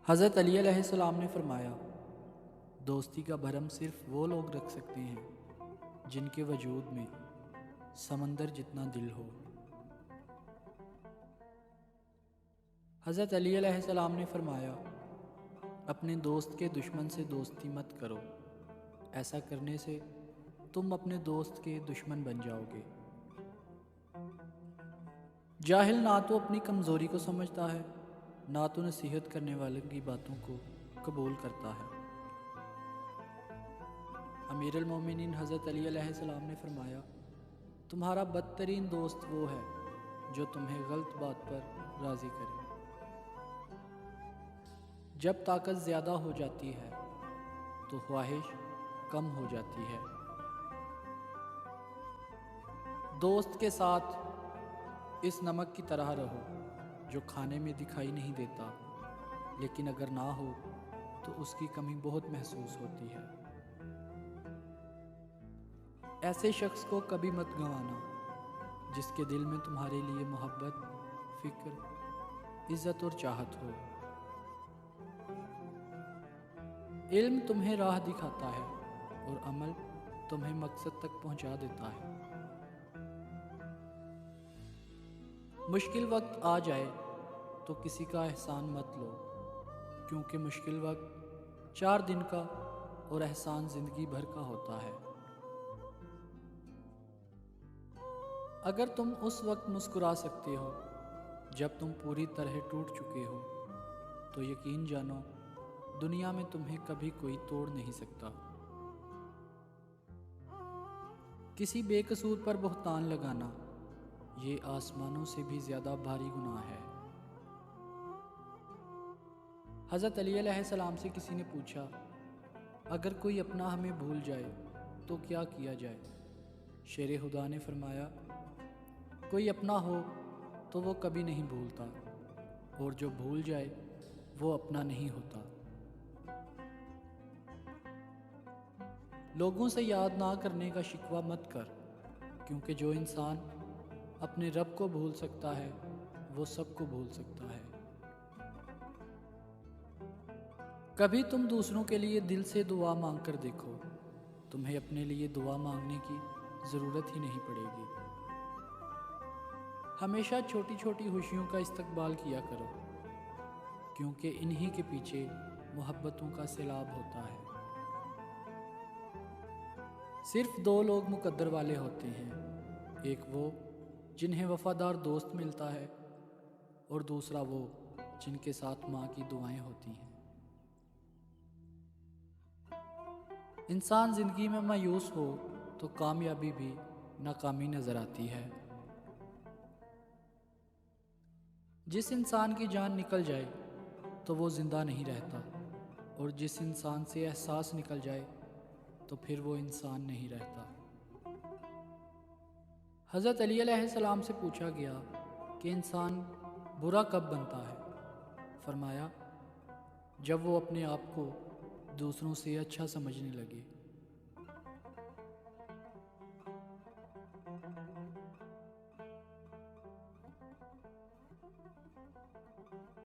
حضرت علی علیہ السلام نے فرمایا، دوستی کا بھرم صرف وہ لوگ رکھ سکتے ہیں جن کے وجود میں سمندر جتنا دل ہو۔ حضرت علی علیہ السلام نے فرمایا، اپنے دوست کے دشمن سے دوستی مت کرو، ایسا کرنے سے تم اپنے دوست کے دشمن بن جاؤ گے۔ جاہل نہ تو اپنی کمزوری کو سمجھتا ہے، نہ تو نصیحت کرنے والوں کی باتوں کو قبول کرتا ہے۔ امیر المومنین حضرت علی علیہ السلام نے فرمایا، تمہارا بدترین دوست وہ ہے جو تمہیں غلط بات پر راضی کرے۔ جب طاقت زیادہ ہو جاتی ہے تو خواہش کم ہو جاتی ہے۔ دوست کے ساتھ اس نمک کی طرح رہو جو کھانے میں دکھائی نہیں دیتا، لیکن اگر نہ ہو تو اس کی کمی بہت محسوس ہوتی ہے۔ ایسے شخص کو کبھی مت گنوانا جس کے دل میں تمہارے لیے محبت، فکر، عزت اور چاہت ہو۔ علم تمہیں راہ دکھاتا ہے اور عمل تمہیں مقصد تک پہنچا دیتا ہے۔ مشکل وقت آ جائے تو کسی کا احسان مت لو، کیونکہ مشکل وقت 4 دن کا اور احسان زندگی بھر کا ہوتا ہے۔ اگر تم اس وقت مسکرا سکتے ہو جب تم پوری طرح ٹوٹ چکے ہو، تو یقین جانو دنیا میں تمہیں کبھی کوئی توڑ نہیں سکتا۔ کسی بے قصور پر بہتان لگانا یہ آسمانوں سے بھی زیادہ بھاری گناہ ہے۔ حضرت علی علیہ السلام سے کسی نے پوچھا، اگر کوئی اپنا ہمیں بھول جائے تو کیا کیا جائے؟ شیر خدا نے فرمایا، کوئی اپنا ہو تو وہ کبھی نہیں بھولتا، اور جو بھول جائے وہ اپنا نہیں ہوتا۔ لوگوں سے یاد نہ کرنے کا شکوہ مت کر، کیونکہ جو انسان اپنے رب کو بھول سکتا ہے وہ سب کو بھول سکتا ہے۔ کبھی تم دوسروں کے لیے دل سے دعا مانگ کر دیکھو، تمہیں اپنے لیے دعا مانگنے کی ضرورت ہی نہیں پڑے گی۔ ہمیشہ چھوٹی چھوٹی خوشیوں کا استقبال کیا کرو، کیونکہ انہی کے پیچھے محبتوں کا سیلاب ہوتا ہے۔ صرف 2 لوگ مقدر والے ہوتے ہیں، ایک وہ جنہیں وفادار دوست ملتا ہے، اور دوسرا وہ جن کے ساتھ ماں کی دعائیں ہوتی ہیں۔ انسان زندگی میں مایوس ہو تو کامیابی بھی ناکامی نظر آتی ہے۔ جس انسان کی جان نکل جائے تو وہ زندہ نہیں رہتا، اور جس انسان سے احساس نکل جائے تو پھر وہ انسان نہیں رہتا۔ حضرت علی علیہ السلام سے پوچھا گیا کہ انسان برا کب بنتا ہے؟ فرمایا، جب وہ اپنے آپ کو دوسروں سے اچھا سمجھنے لگے۔